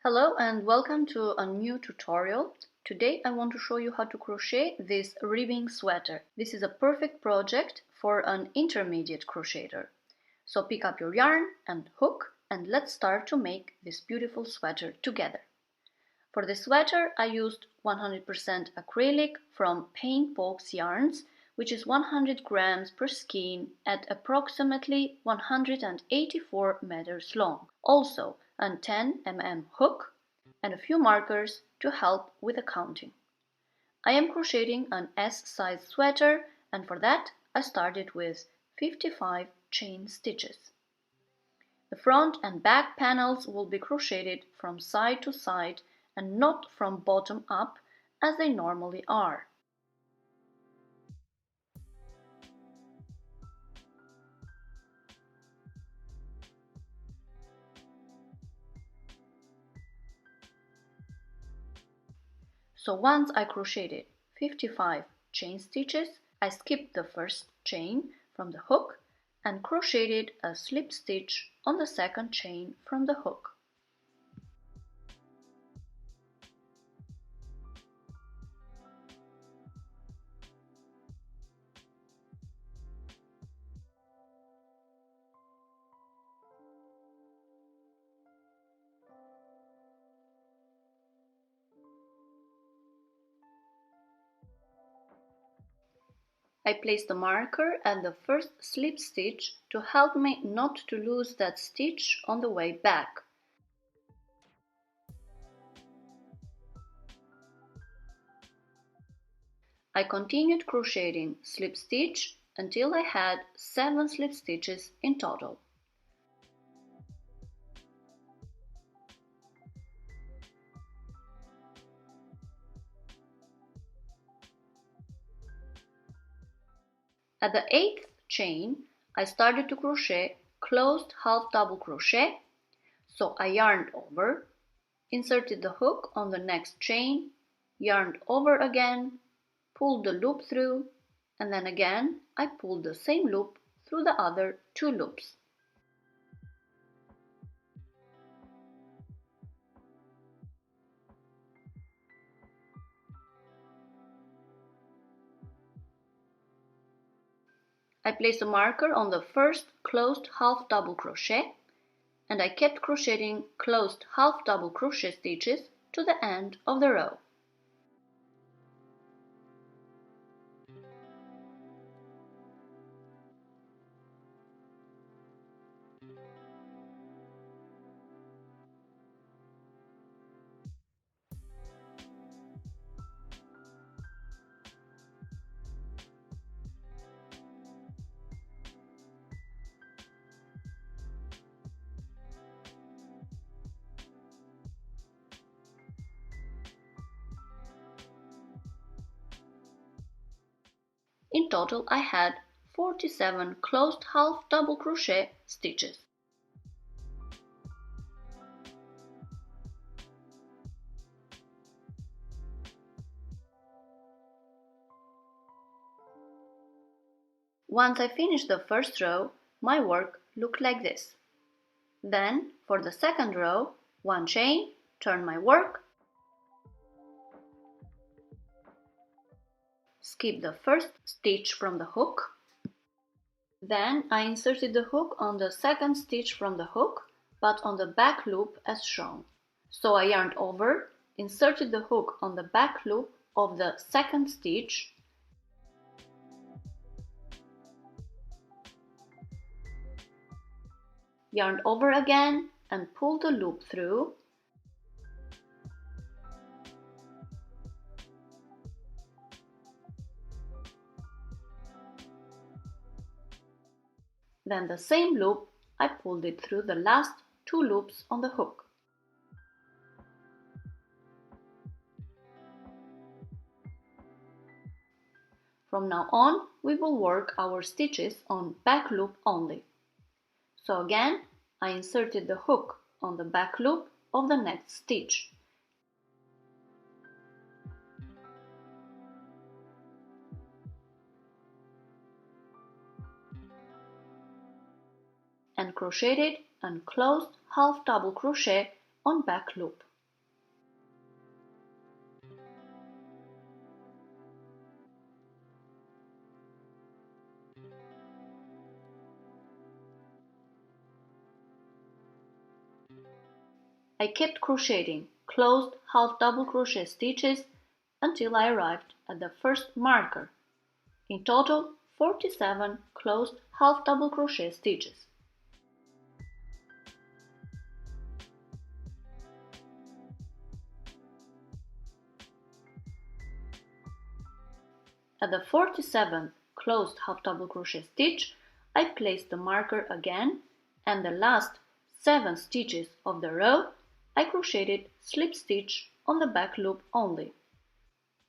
Hello and welcome to a new tutorial. Today I want to show you how to crochet this ribbing sweater. This is a perfect project for an intermediate crocheter. So pick up your yarn and hook and let's start to make this beautiful sweater together. For the sweater I used 100% acrylic from Paint Box yarns, which is 100 grams per skein at approximately 184 meters long. Also a 10 mm hook and a few markers to help with the counting. I am crocheting an S-size sweater and for that I started with 55 chain stitches. The front and back panels will be crocheted from side to side and not from bottom up as they normally are. So once I crocheted 55 chain stitches, I skipped the first chain from the hook and crocheted a slip stitch on the second chain from the hook. I placed the marker at the first slip stitch to help me not to lose that stitch on the way back. I continued crocheting slip stitch until I had 7 slip stitches in total. At the 8th chain, I started to crochet closed half double crochet, so I yarned over, inserted the hook on the next chain, yarned over again, pulled the loop through, and then again I pulled the same loop through the other 2 loops. I placed a marker on the first closed half double crochet and I kept crocheting closed half double crochet stitches to the end of the row. In total I had 47 closed half double crochet stitches. Once I finished the first row, my work looked like this. Then, for the second row, 1 chain, turn my work, skip the first stitch from the hook, then I inserted the hook on the second stitch from the hook, but on the back loop as shown. So I yarned over, inserted the hook on the back loop of the second stitch, yarned over again and pulled the loop through, then the same loop I pulled it through the last 2 loops on the hook. From now on, we will work our stitches on back loop only. So again, I inserted the hook on the back loop of the next stitch. And crocheted and closed half double crochet on back loop. I kept crocheting closed half double crochet stitches until I arrived at the first marker. In total, 47 closed half double crochet stitches. At the 47th closed half double crochet stitch, I placed the marker again, and the last 7 stitches of the row I crocheted slip stitch on the back loop only.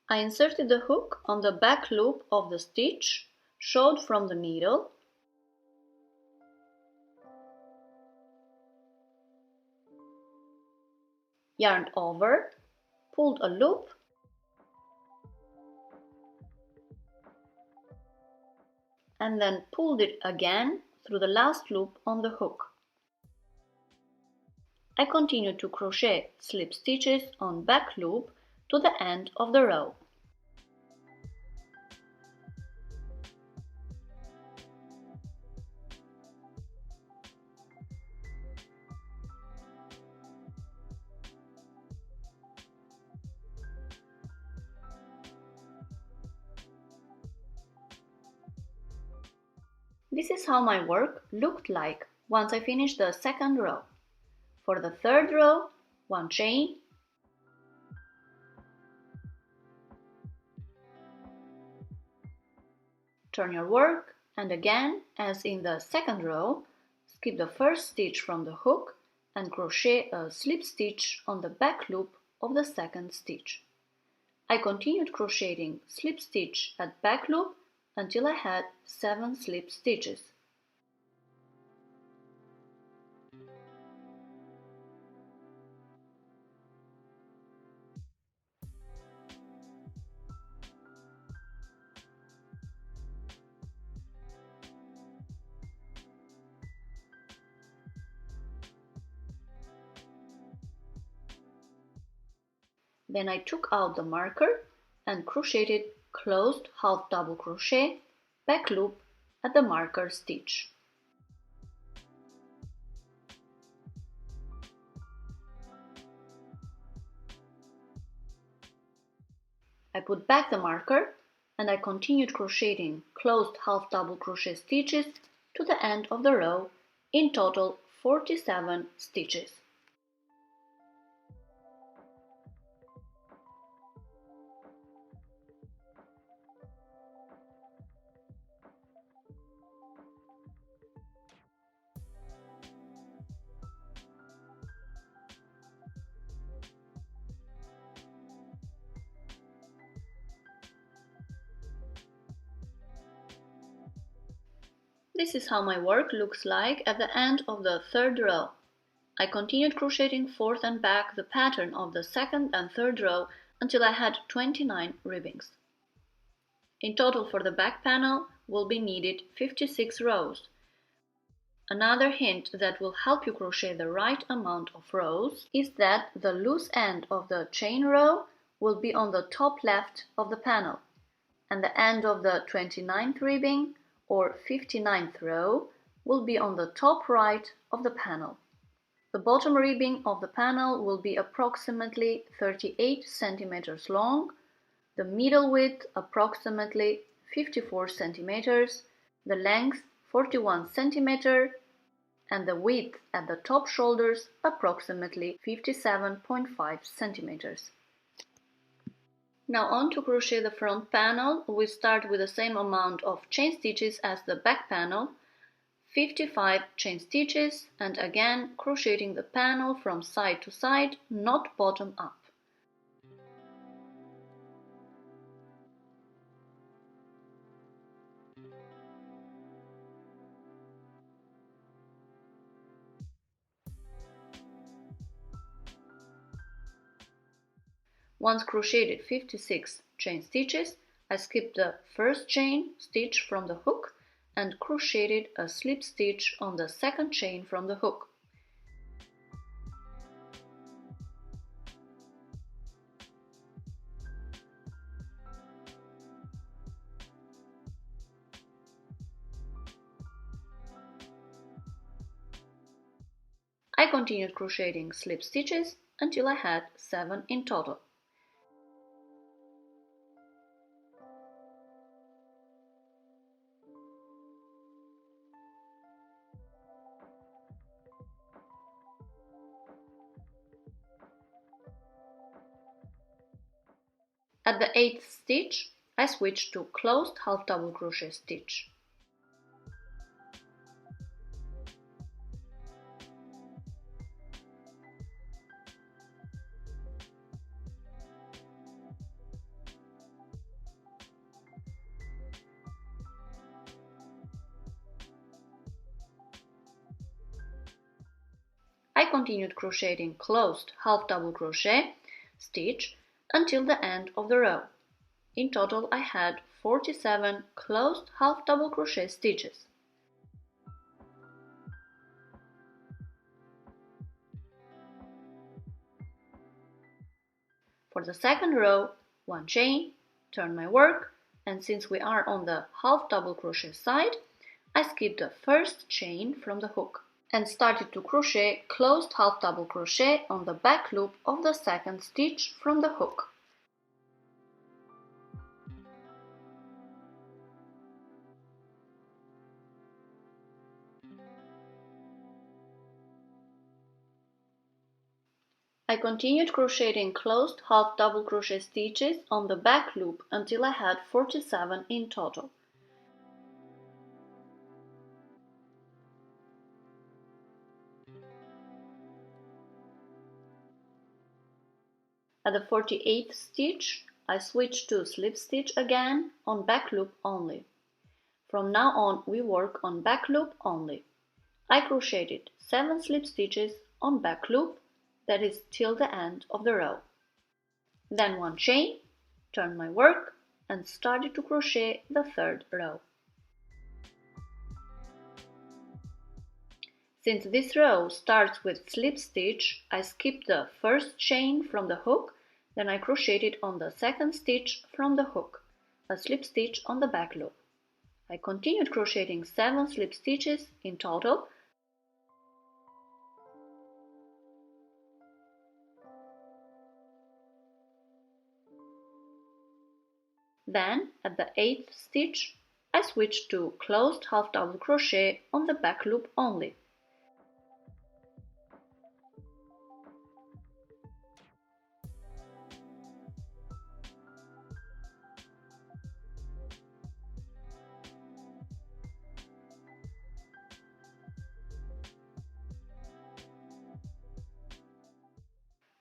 I inserted the hook on the back loop of the stitch, showed from the needle, yarned over, pulled a loop, and then pulled it again through the last loop on the hook. I continued to crochet slip stitches on back loop to the end of the row. This is how my work looked like once I finished the second row. For the third row, 1 chain, turn your work, and again, as in the second row, skip the first stitch from the hook and crochet a slip stitch on the back loop of the second stitch. I continued crocheting slip stitch at back loop until I had 7 slip stitches. Then I took out the marker and crocheted closed half double crochet back loop at the marker stitch. I put back the marker and I continued crocheting closed half double crochet stitches to the end of the row, in total 47 stitches. This is how my work looks like at the end of the third row. I continued crocheting forth and back the pattern of the second and third row until I had 29 ribbings. In total for the back panel will be needed 56 rows. Another hint that will help you crochet the right amount of rows is that the loose end of the chain row will be on the top left of the panel, and the end of the 29th ribbing or 59th row will be on the top right of the panel. The bottom ribbing of the panel will be approximately 38 centimeters long, the middle width approximately 54 centimeters, the length 41 centimeters, and the width at the top shoulders approximately 57.5 centimeters. Now on to crochet the front panel. We start with the same amount of chain stitches as the back panel, 55 chain stitches, and again crocheting the panel from side to side, not bottom up. Once crocheted 56 chain stitches, I skipped the first chain stitch from the hook and crocheted a slip stitch on the second chain from the hook. I continued crocheting slip stitches until I had 7 in total. At the 8th stitch, I switched to closed half double crochet stitch. I continued crocheting closed half double crochet stitch until the end of the row. In total I had 47 closed half double crochet stitches. For the second row, 1 chain, turn my work, and since we are on the half double crochet side, I skipped the first chain from the hook and started to crochet closed half double crochet on the back loop of the second stitch from the hook. I continued crocheting closed half double crochet stitches on the back loop until I had 47 in total. At the 48th stitch, I switched to slip stitch again on back loop only. From now on, we work on back loop only. I crocheted 7 slip stitches on back loop, that is till the end of the row. Then 1 chain, turned my work, and started to crochet the third row. Since this row starts with slip stitch, I skipped the first chain from the hook, then I crocheted on the second stitch from the hook, a slip stitch on the back loop. I continued crocheting 7 slip stitches in total. Then, at the 8th stitch, I switched to closed half double crochet on the back loop only.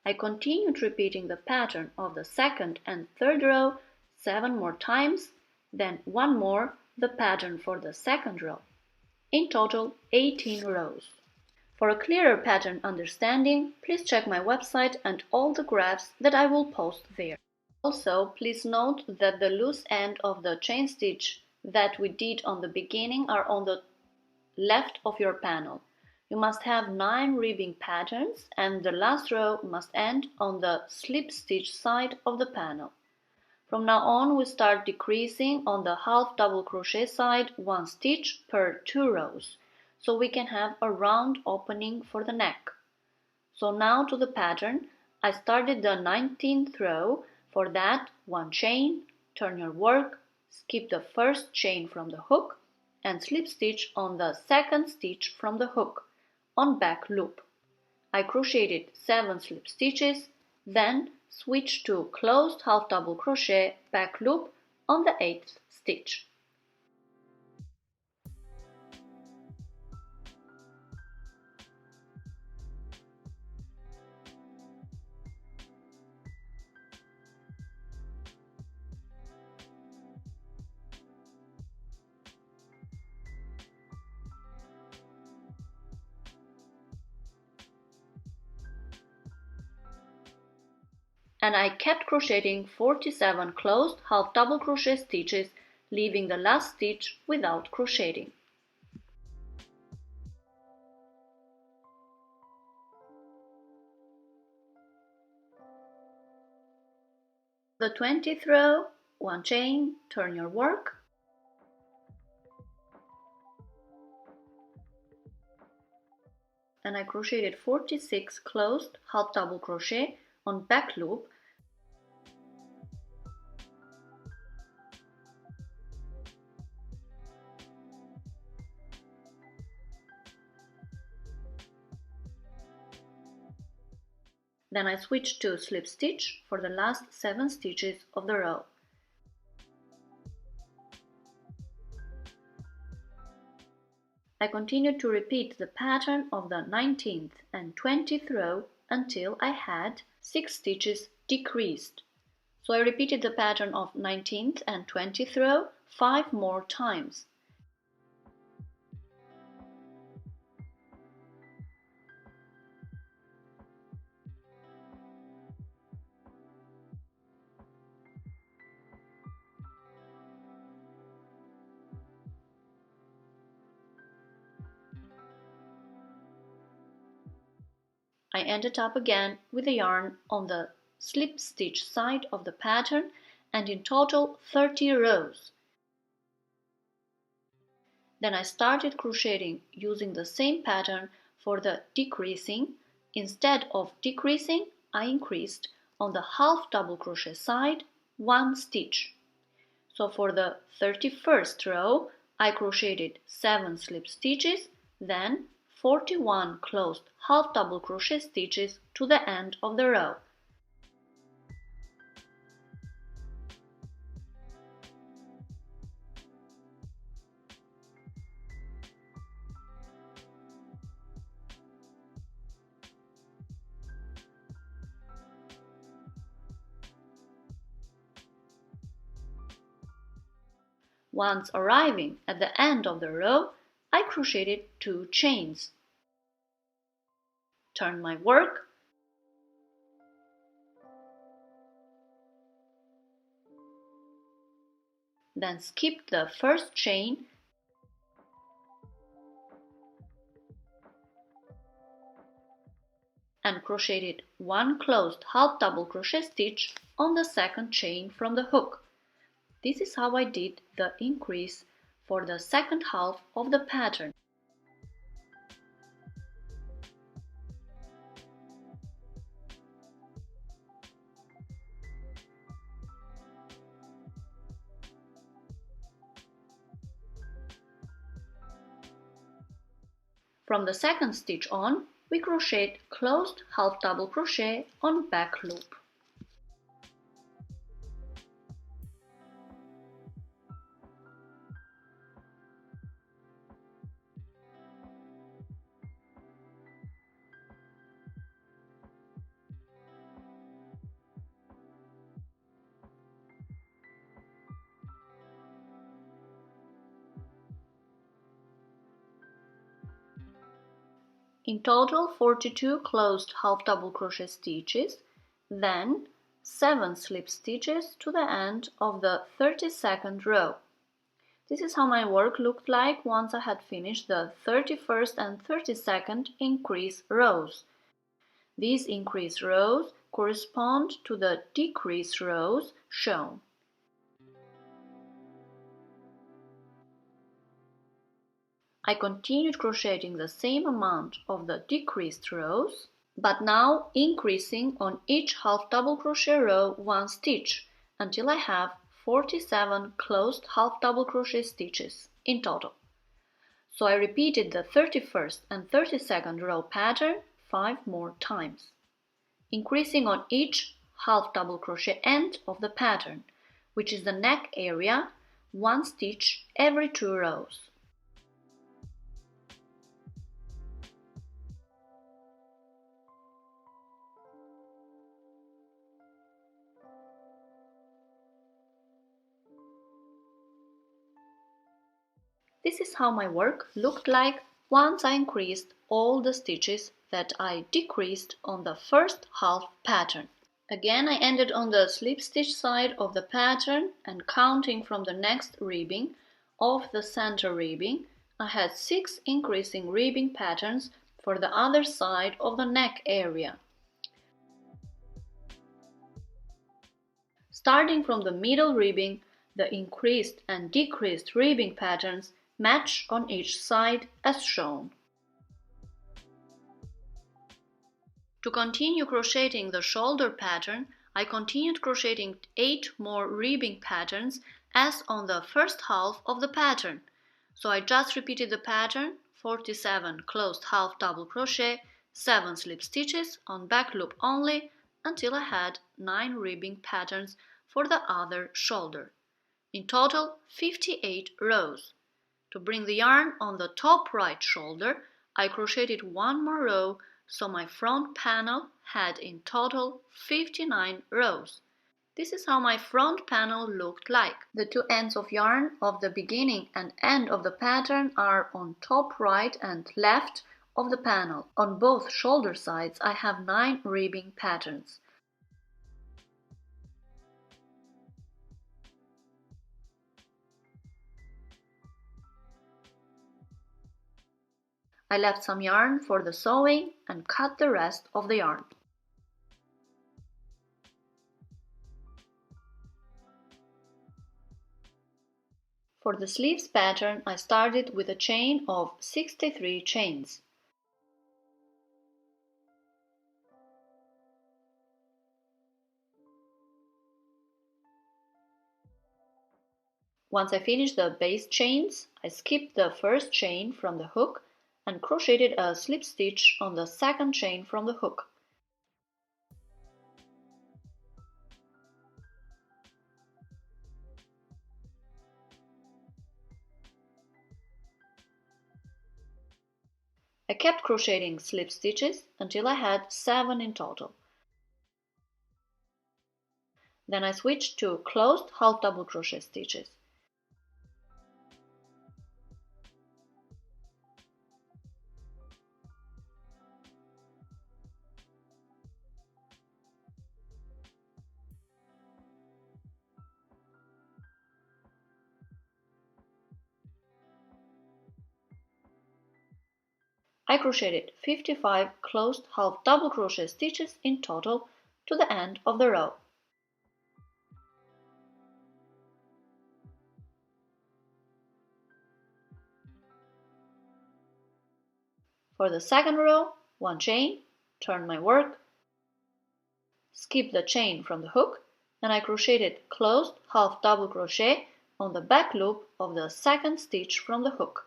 I continued repeating the pattern of the second and third row 7 more times, then 1 more the pattern for the second row. In total, 18 rows. For a clearer pattern understanding, please check my website and all the graphs that I will post there. Also, please note that the loose end of the chain stitch that we did on the beginning are on the left of your panel. You must have 9 ribbing patterns and the last row must end on the slip stitch side of the panel. From now on we start decreasing on the half double crochet side 1 stitch per 2 rows, so we can have a round opening for the neck. So now to the pattern. I started the 19th row. For that, 1 chain, turn your work, skip the first chain from the hook and slip stitch on the second stitch from the hook on back loop. I crocheted 7 slip stitches, then switched to closed half double crochet back loop on the 8th stitch. And I kept crocheting 47 closed half double crochet stitches, leaving the last stitch without crocheting. The 20th row, 1 chain, turn your work, and I crocheted 46 closed half double crochet on back loop. Then I switched to slip stitch for the last 7 stitches of the row. I continued to repeat the pattern of the 19th and 20th row until I had 6 stitches decreased. So I repeated the pattern of 19th and 20th row 5 more times. I ended up again with the yarn on the slip stitch side of the pattern and in total 30 rows. Then I started crocheting using the same pattern for the decreasing. Instead of decreasing, I increased on the half double crochet side 1 stitch. So for the 31st row, I crocheted 7 slip stitches, then 41 closed half double crochet stitches to the end of the row. Once arriving at the end of the row, I crocheted 2 chains. Turned my work, then skipped the first chain and crocheted 1 closed half double crochet stitch on the second chain from the hook. This is how I did the increase for the second half of the pattern. From the second stitch on, we crocheted closed half double crochet on back loop. In total 42 closed half double crochet stitches, then 7 slip stitches to the end of the 32nd row. This is how my work looked like once I had finished the 31st and 32nd increase rows. These increase rows correspond to the decrease rows shown. I continued crocheting the same amount of the decreased rows, but now increasing on each half double crochet row 1 stitch until I have 47 closed half double crochet stitches in total. So I repeated the 31st and 32nd row pattern 5 more times, increasing on each half double crochet end of the pattern, which is the neck area, 1 stitch every 2 rows. This is how my work looked like once I increased all the stitches that I decreased on the first half pattern. Again, I ended on the slip stitch side of the pattern, and counting from the next ribbing of the center ribbing, I had 6 increasing ribbing patterns for the other side of the neck area. Starting from the middle ribbing, the increased and decreased ribbing patterns match on each side as shown. To continue crocheting the shoulder pattern, I continued crocheting 8 more ribbing patterns as on the first half of the pattern. So I just repeated the pattern, 47 closed half double crochet, 7 slip stitches on back loop only, until I had 9 ribbing patterns for the other shoulder. In total, 58 rows. To bring the yarn on the top right shoulder, I crocheted 1 more row, so my front panel had in total 59 rows. This is how my front panel looked like. The two ends of yarn of the beginning and end of the pattern are on top right and left of the panel. On both shoulder sides I have 9 ribbing patterns. I left some yarn for the sewing and cut the rest of the yarn. For the sleeves pattern, I started with a chain of 63 chains. Once I finished the base chains, I skipped the first chain from the hook and crocheted a slip stitch on the second chain from the hook. I kept crocheting slip stitches until I had 7 in total. Then I switched to closed half double crochet stitches. I crocheted 55 closed half double crochet stitches in total to the end of the row. For the second row, 1 chain, turn my work, skip the chain from the hook, and I crocheted closed half double crochet on the back loop of the second stitch from the hook.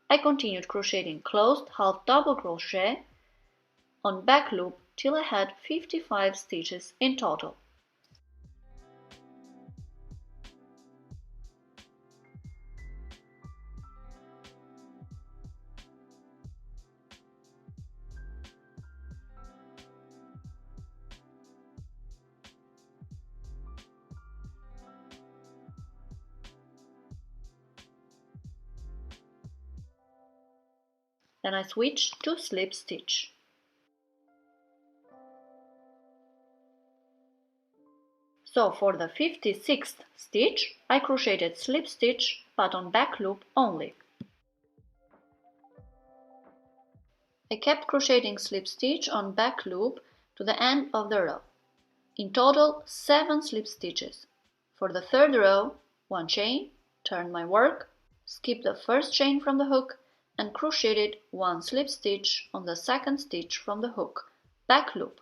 I continued crocheting closed half double crochet on back loop till I had 55 stitches in total. Then I switched to slip stitch. So for the 56th stitch, I crocheted slip stitch but on back loop only. I kept crocheting slip stitch on back loop to the end of the row. In total, 7 slip stitches. For the third row, 1 chain, turn my work, skip the first chain from the hook, and crocheted 1 slip stitch on the second stitch from the hook, back loop.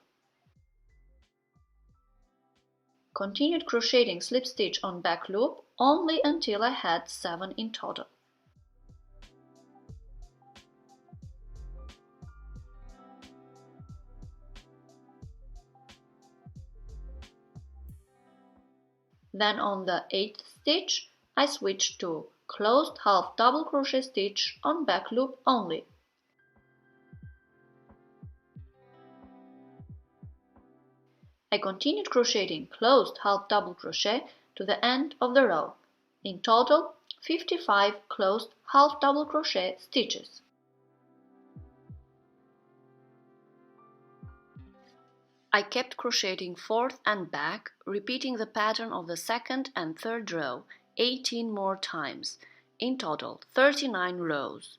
Continued crocheting slip stitch on back loop only until I had 7 in total. Then on the 8th stitch, I switched to closed half double crochet stitch on back loop only. I continued crocheting closed half double crochet to the end of the row. In total, 55 closed half double crochet stitches. I kept crocheting forth and back, repeating the pattern of the second and third row 18 more times. In total, 39 rows.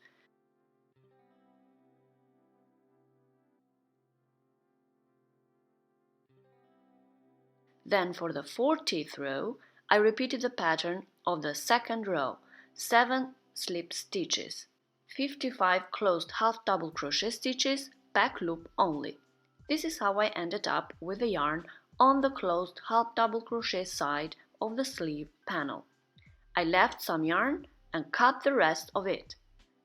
Then for the 40th row, I repeated the pattern of the second row, 7 slip stitches, 55 closed half double crochet stitches, back loop only. This is how I ended up with the yarn on the closed half double crochet side of the sleeve panel. I left some yarn and cut the rest of it.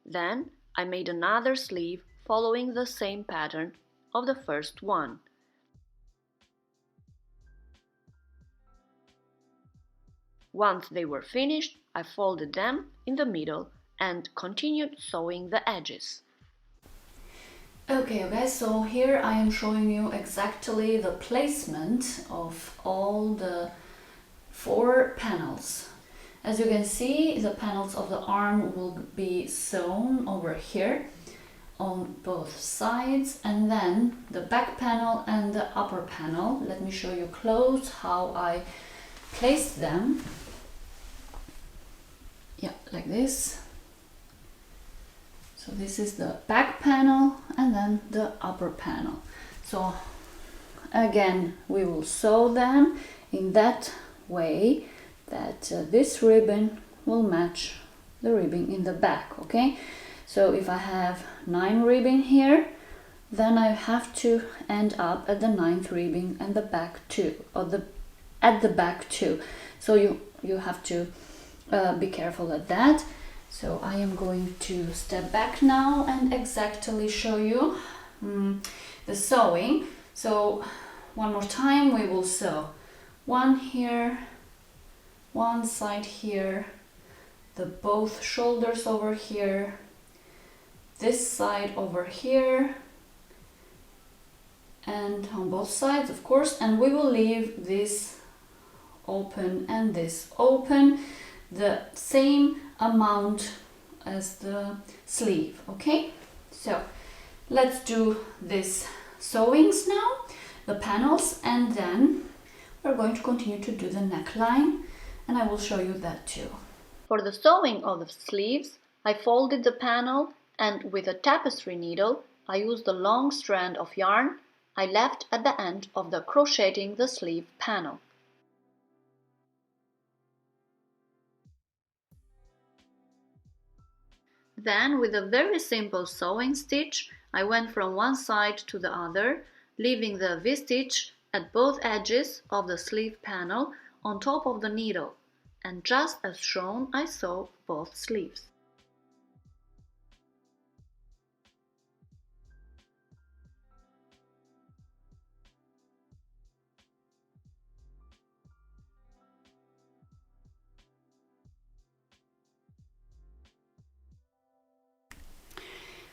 Then I made another sleeve following the same pattern of the first one. Once they were finished, I folded them in the middle and continued sewing the edges. Okay guys, so here I am showing you exactly the placement of all the 4 panels. As you can see, the panels of the arm will be sewn over here on both sides, and then the back panel and the upper panel. Let me show you close how I placed them. Yeah, like this. So this is the back panel and then the upper panel. So again, we will sew them in that way that this ribbon will match the ribbon in the back, okay? So if I have 9 ribbon here, then I have to end up at the 9th ribbon and the back too, or at the back too. So you have to be careful at that. So I am going to step back now and exactly show you the sewing. So one more time, we will sew one here, one side here, the both shoulders over here, this side over here, and on both sides, of course, and we will leave this open and this open, the same amount as the sleeve. Okay, so let's do this sewings now, the panels, and then we're going to continue to do the neckline, and I will show you that too. For the sewing of the sleeves, I folded the panel, and with a tapestry needle I used the long strand of yarn I left at the end of the crocheting the sleeve panel. Then, with a very simple sewing stitch, I went from one side to the other, leaving the V-stitch at both edges of the sleeve panel on top of the needle, and just as shown, I sewed both sleeves.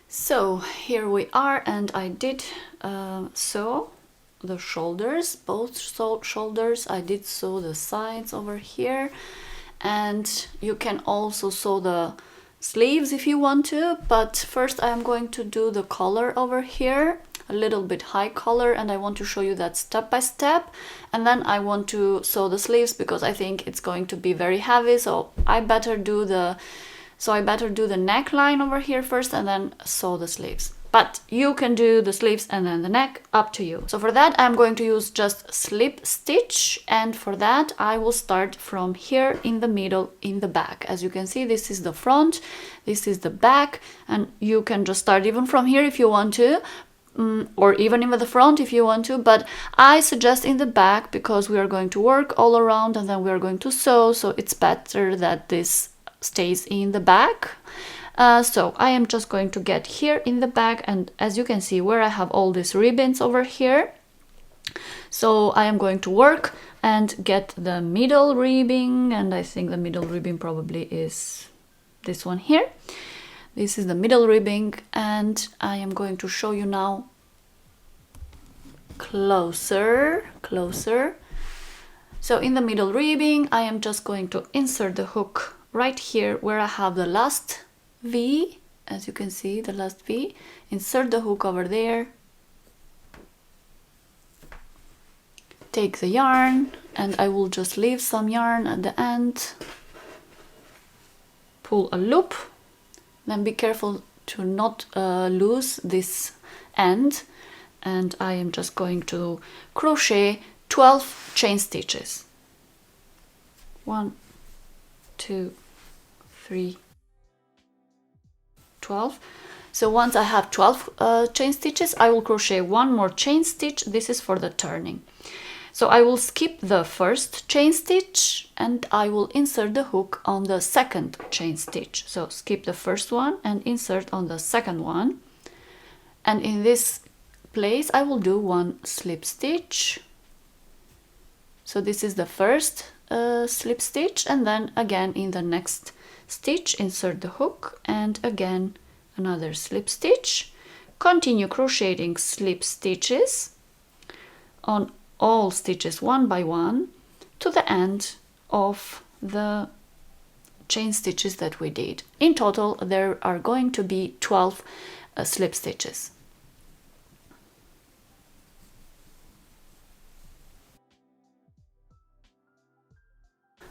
So here we are, and I did sew the shoulders, both shoulders. I did sew the sides over here, and you can also sew the sleeves if you want to, but first I am going to do the collar over here, a little bit high collar, and I want to show you that step by step, and then I want to sew the sleeves because I think it's going to be very heavy, so I better do the neckline over here first and then sew the sleeves. But you can do the sleeves and then the neck, up to you. So for that I'm going to use just slip stitch, and for that I will start from here in the middle in the back. As you can see, this is the front, this is the back, and you can just start even from here if you want to, or even in the front if you want to, but I suggest in the back because we are going to work all around and then we are going to sew, so it's better that this stays in the back. So I am just going to get here in the back, and as you can see where I have all these ribbons over here, so I am going to work and get the middle ribbon, and I think the middle ribbon probably is this one here. This is the middle ribbon, and I am going to show you now closer. So in the middle ribbon I am just going to insert the hook right here where I have the last V. As you can see, the last V, insert the hook over there, take the yarn, and I will just leave some yarn at the end, pull a loop, then be careful to not lose this end, and I am just going to crochet 12 chain stitches. 1, 2, 3, 12. So once I have 12 chain stitches, I will crochet one more chain stitch. This is for the turning. So I will skip the first chain stitch and I will insert the hook on the second chain stitch. So skip the first one and insert on the second one. And in this place I will do one slip stitch. So this is the first slip stitch, and then again in the next stitch insert the hook and again another slip stitch. Continue crocheting slip stitches on all stitches one by one to the end of the chain stitches that we did. In total there are going to be 12 slip stitches.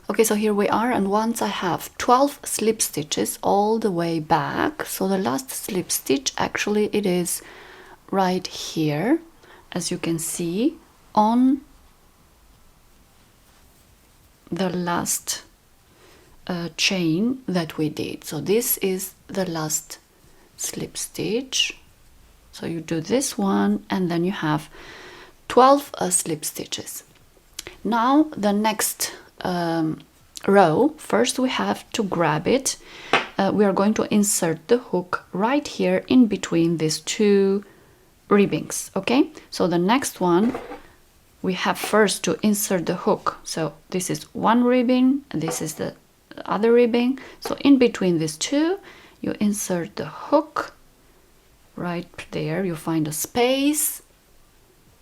Okay, so here we are, and once I have 12 slip stitches all the way back, so the last slip stitch actually it is right here, as you can see, on the last chain that we did. So this is the last slip stitch. So you do this one and then you have 12 slip stitches. Now the next row, first we have to grab it. We are going to insert the hook right here in between these two ribbings. Okay, so the next one we have first to insert the hook. So this is one ribbon and this is the other ribbon. So in between these two you insert the hook right there. You find a space,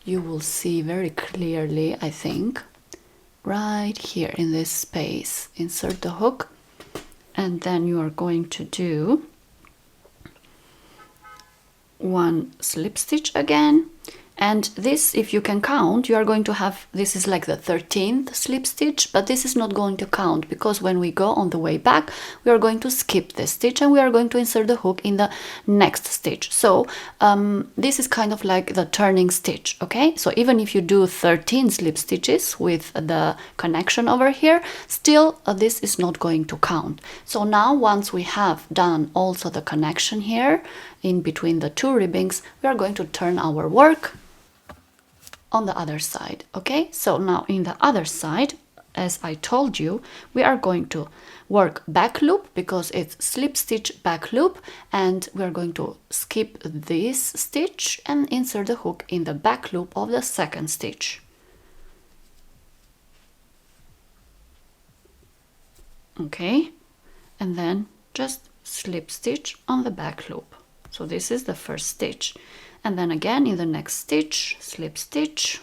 you will see very clearly, I think, right here in this space. Insert the hook and then you are going to do one slip stitch again, and this, if you can count, you are going to have, this is like the 13th slip stitch, but this is not going to count because when we go on the way back we are going to skip this stitch and we are going to insert the hook in the next stitch. So this is kind of like the turning stitch. Okay, so even if you do 13 slip stitches with the connection over here, still this is not going to count. So now once we have done also the connection here in between the two ribbons, we are going to turn our work on the other side. Okay, so now in the other side, as I told you, we are going to work back loop because it's slip stitch back loop, and we are going to skip this stitch and insert the hook in the back loop of the second stitch. Okay, and then just slip stitch on the back loop. So this is the first stitch, and then again in the next stitch slip stitch,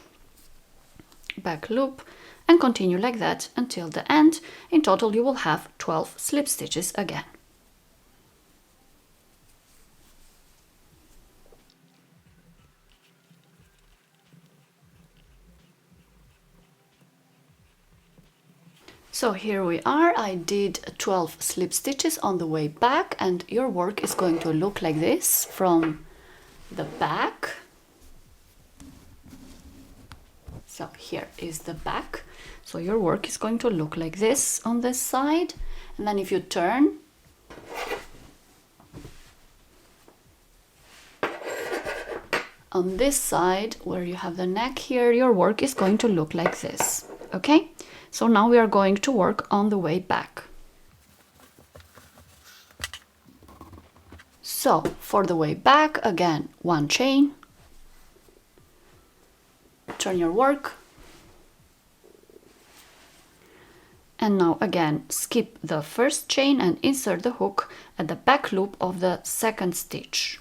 back loop, and continue like that until the end. In total you will have 12 slip stitches again. So here we are. I did 12 slip stitches on the way back, and your work is going to look like this from the back. So here is the back. So your work is going to look like this on this side, and then if you turn, on this side where you have the neck here, your work is going to look like this. Okay, so now we are going to work on the way back. So for the way back, again, one chain, turn your work, and now again skip the first chain and insert the hook at the back loop of the second stitch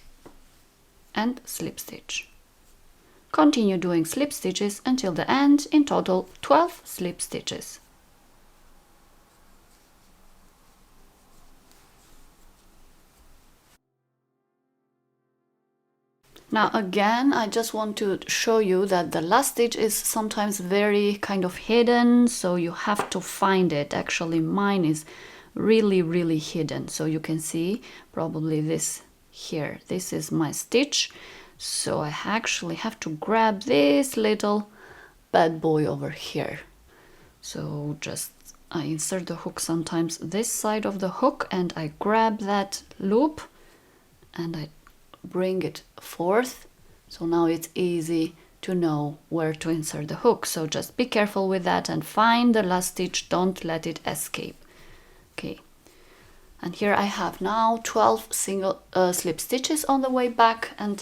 and slip stitch. Continue doing slip stitches until the end. In total 12 slip stitches. Now again, I just want to show you that the last stitch is sometimes very kind of hidden, so you have to find it. Actually mine is really hidden, so you can see probably this here. This is my stitch, so I actually have to grab this little bad boy over here. So just I insert the hook sometimes this side of the hook, and I grab that loop and I bring it forth. So now it's easy to know where to insert the hook. So just be careful with that and find the last stitch, don't let it escape. Okay, and here I have now 12 single slip stitches on the way back, and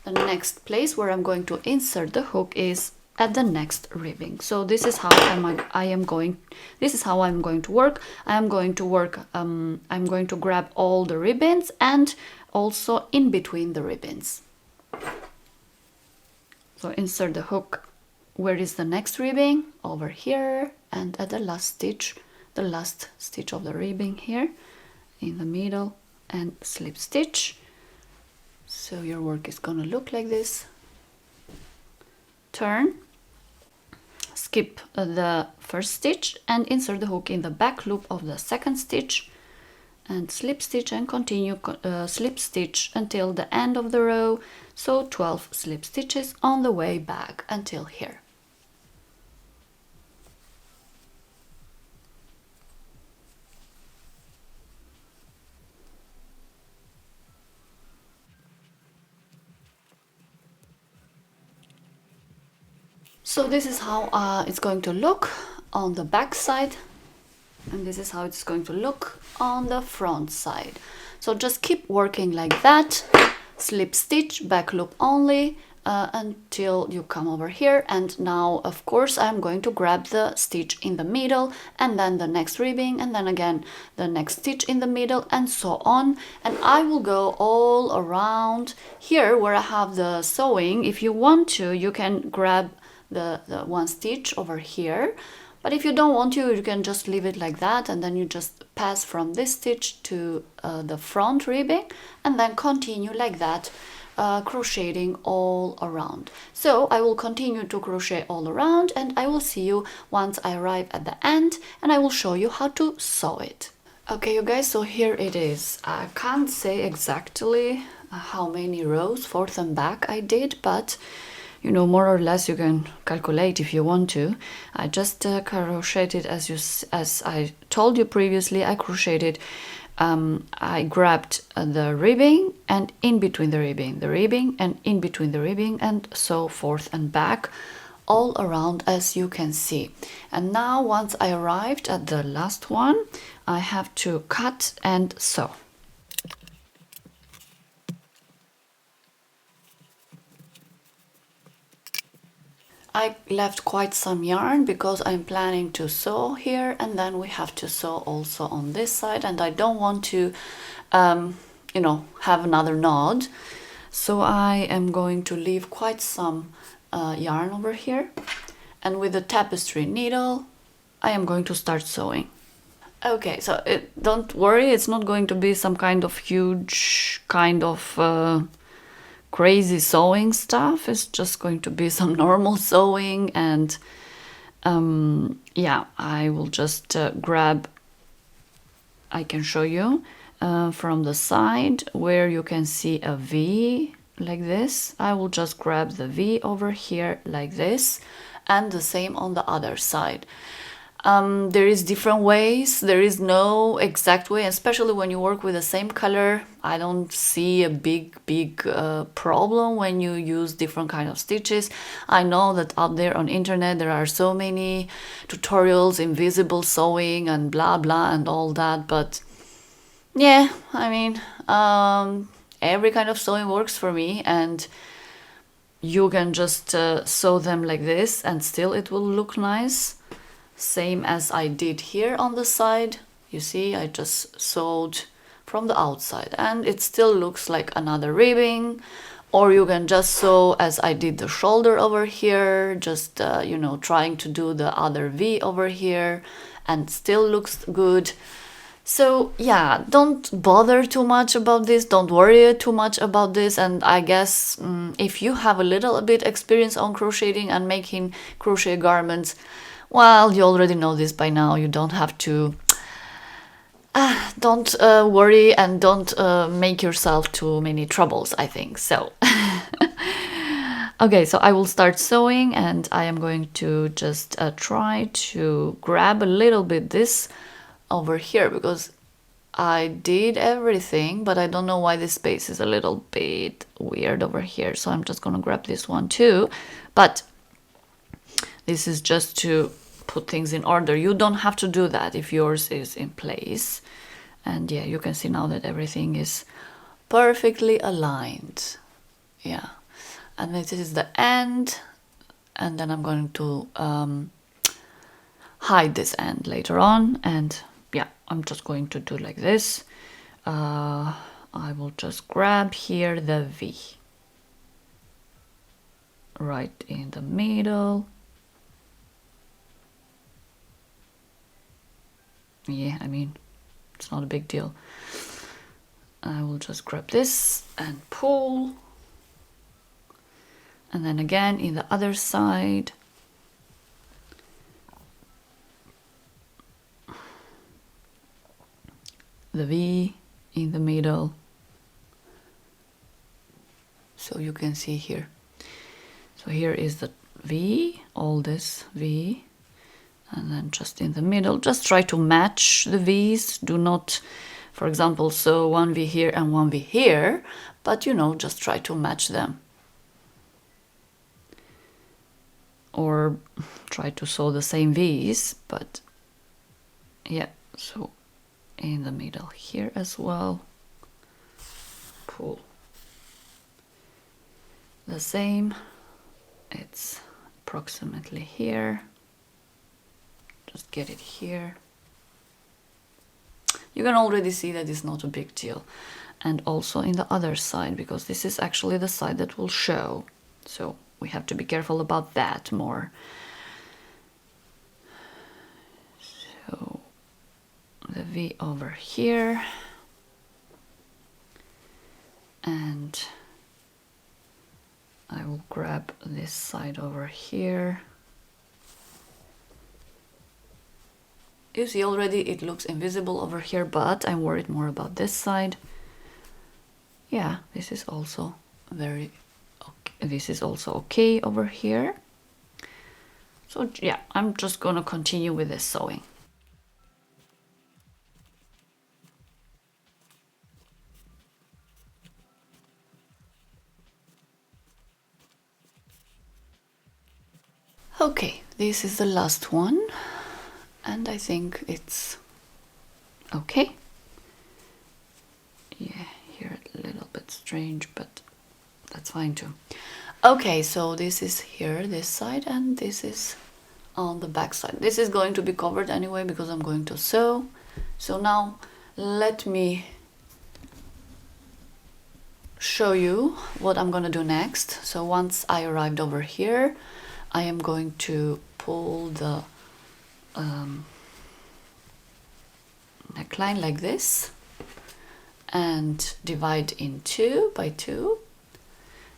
the next place where I'm going to insert the hook is at the next ribbing. So this is how I'm going to work. I'm going to grab all the ribbons and also in between the ribbons. So insert the hook. Where is the next ribbing? Over here, and at the last stitch of the ribbing here in the middle, and slip stitch. So your work is gonna look like this. Turn, skip the first stitch and insert the hook in the back loop of the second stitch, and slip stitch and continue slip stitch until the end of the row. So 12 slip stitches on the way back until here. So this is how it's going to look on the back side, and this is how it's going to look on the front side. So just keep working like that, slip stitch, back loop only, until you come over here. And now of course I'm going to grab the stitch in the middle, and then the next ribbing, and then again the next stitch in the middle, and so on. And I will go all around here where I have the sewing. If you want to, you can grab the one stitch over here, but if you don't want to, you can just leave it like that, and then you just pass from this stitch to the front ribbing, and then continue like that, crocheting all around. So I will continue to crochet all around, and I will see you once I arrive at the end, and I will show you how to sew it. Okay, you guys, so here it is. I can't say exactly how many rows forth and back I did, but you know, more or less you can calculate if you want to. I just crocheted as I told you previously. I crocheted, I grabbed the ribbing and in between the ribbing and in between the ribbing, and so forth and back all around, as you can see. And now once I arrived at the last one, I have to cut and sew. I left quite some yarn because I'm planning to sew here, and then we have to sew also on this side, and I don't want to you know, have another knot, so I am going to leave quite some yarn over here, and with the tapestry needle I am going to start sewing. Okay, so don't worry, it's not going to be some kind of huge kind of crazy sewing stuff. It's just going to be some normal sewing, and yeah, I will just grab, I can show you from the side where you can see a V like this. I will just grab the V over here like this, and the same on the other side. There is different ways, there is no exact way, especially when you work with the same color. I don't see a big problem when you use different kind of stitches. I know that out there on internet there are so many tutorials, invisible sewing and blah blah and all that, but yeah, I mean, every kind of sewing works for me, and you can just sew them like this and still it will look nice. Same as I did here on the side. You see, I just sewed from the outside and it still looks like another ribbing. Or you can just sew as I did the shoulder over here, just you know, trying to do the other V over here, and still looks good. So yeah, don't bother too much about this, don't worry too much about this. And I guess if you have a little bit experience on crocheting and making crochet garments, well, you already know this by now. You don't have to don't worry, and don't make yourself too many troubles, I think. So Okay, so I will start sewing, and I am going to just try to grab a little bit this over here, because I did everything, but I don't know why this space is a little bit weird over here. So I'm just gonna grab this one too. But this is just to put things in order. You don't have to do that if yours is in place. And yeah, you can see now that everything is perfectly aligned. Yeah, and this is the end, and then I'm going to hide this end later on. And yeah, I'm just going to do like this. I will just grab here the V right in the middle. Yeah, I mean, it's not a big deal. I will just grab this and pull, and then again in the other side. The V in the middle, so you can see here. So here is the V, all this V, and then just in the middle, just try to match the V's. Do not, for example, sew one V here and one V here, but you know, just try to match them. Or try to sew the same V's, but yeah, so in the middle here as well. Pull. The same, it's approximately here. Just get it here. You can already see that it's not a big deal. And also in the other side, because this is actually the side that will show. So we have to be careful about that more. So the V over here. And I will grab this side over here. You see already it looks invisible over here, but I'm worried more about this side. Yeah, this is also very okay. This is also okay over here. So yeah, I'm just gonna continue with this sewing. Okay, this is the last one, and I think it's okay. Yeah, here a little bit strange, but that's fine too. Okay, so this is here, this side, and this is on the back side. This is going to be covered anyway because I'm going to sew. So now let me show you what I'm gonna do next. So once I arrived over here, I am going to pull the neckline like this and divide in 2 by 2,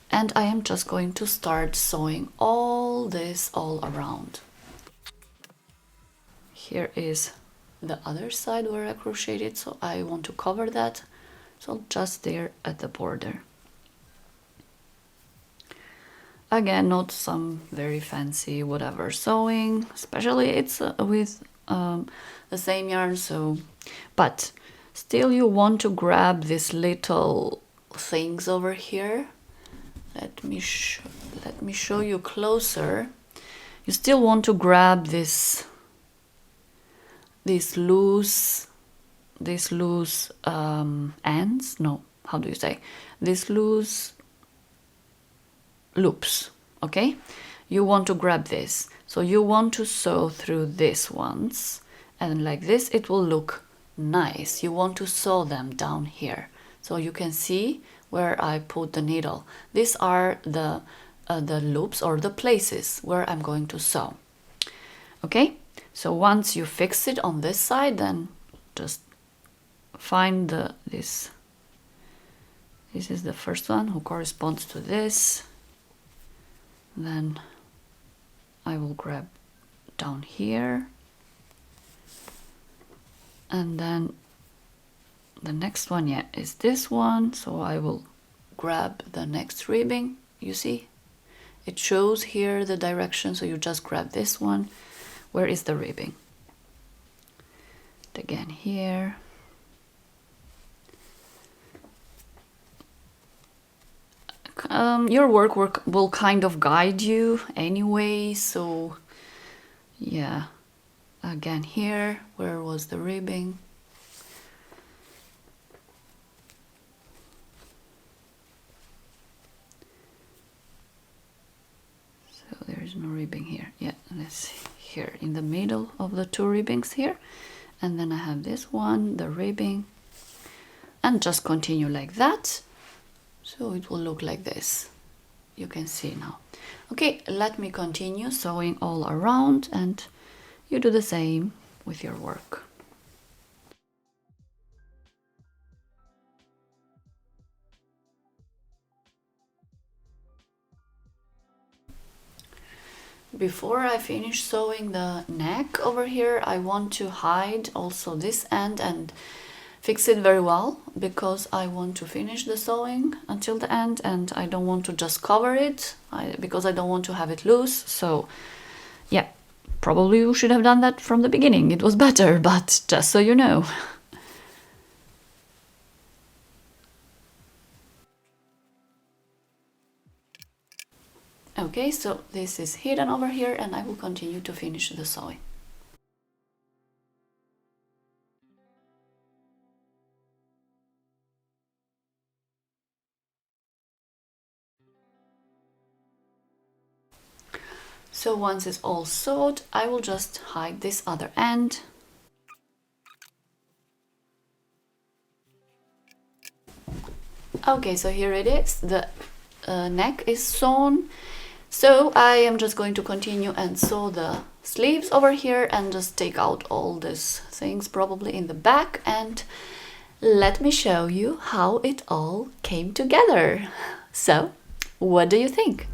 and I am just going to start sewing all this all around. Here is the other side where I crocheted, so I want to cover that, so just there at the border. Again, not some very fancy whatever sewing, especially it's with the same yarn, so but still you want to grab these little things over here. Let me show you closer. You still want to grab these loose ends. No, how do you say? These loose loops. Okay, you want to grab this, so you want to sew through these ones, and like this it will look nice. You want to sew them down here, so you can see where I put the needle. These are the loops or the places where I'm going to sew. Okay, so once you fix it on this side, then just find this is the first one who corresponds to this. Then I will grab down here, and then the next one, yeah, is this one, so I will grab the next ribbing, you see, It shows here the direction, so you just grab this one. Where is the ribbing? Again here. Your work will kind of guide you anyway, so yeah. Again here, where was the ribbing? So there is no ribbing here. Yeah, let's see. Here in the middle of the two ribbings here. And then I have this one, the ribbing. And just continue like that. So it will look like this. You can see now. Okay, let me continue sewing all around, and you do the same with your work. Before I finish sewing the neck over here, I want to hide also this end and fix it very well, because I want to finish the sewing until the end, and I don't want to just cover it because I don't want to have it loose. So yeah, probably you should have done that from the beginning. It was better, but just so you know. Okay, so this is hidden over here, and I will continue to finish the sewing. So once it's all sewed, I will just hide this other end. Okay, so here it is. The neck is sewn. So I am just going to continue and sew the sleeves over here and just take out all these things probably in the back, and let me show you how it all came together. So, what do you think?